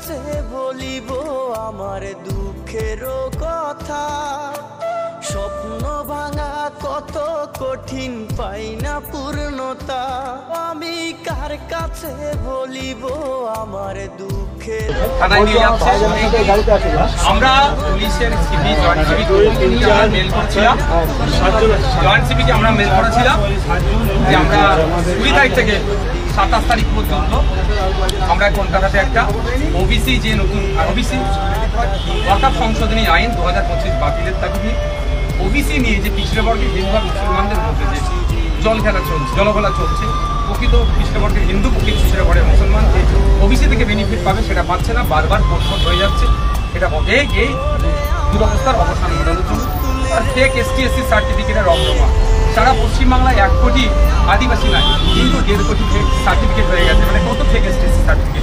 কাছে বলিব আমার দুঃখের কথা, স্বপ্ন ভাঙা কত কঠিন পাই না পূর্ণতা, আমি কার কাছে বলিব আমার দুঃখের। আমরা পুলিশের সিপি জয়েন্ট সিপিকে মেল করেছিলাম, জয়েন্ট সিপিকে আমরা মেল করেছিলাম যে আমরা 20 তারিখ থেকে 27 তারিখ পর্যন্ত আমরা কলকাতাতে একটা ওবিসি যে নতুন ওবিসি ওয়াকফ সংশোধনী আইন 2025 বাতিলের দাবি, ওবিসি নিয়ে যে পিছড়ে বর্গের হিন্দু আর মুসলমানদের মধ্যে যে জলঘোলা চলছে, প্রকৃত পিছড়ে বর্গের হিন্দু, প্রকৃত পিছড়ে বর্গের মুসলমান যে ওবিসি থেকে বেনিফিট পাবে সেটা পাচ্ছে না, বারবার কোর্ট হয়ে যাচ্ছে। এটা এই দুরবস্থার অবসান ঘটানোর জন্য আর ফেক ST/SC সার্টিফিকেটের রমরমা সারা পশ্চিমবাংলায় 1 কোটি আদিবাসী নাই, কিন্তু 1.5 কোটি ফেক সার্টিফিকেট হয়ে গেছে। মানে কত ফেক ST/SC সার্টিফিকেট।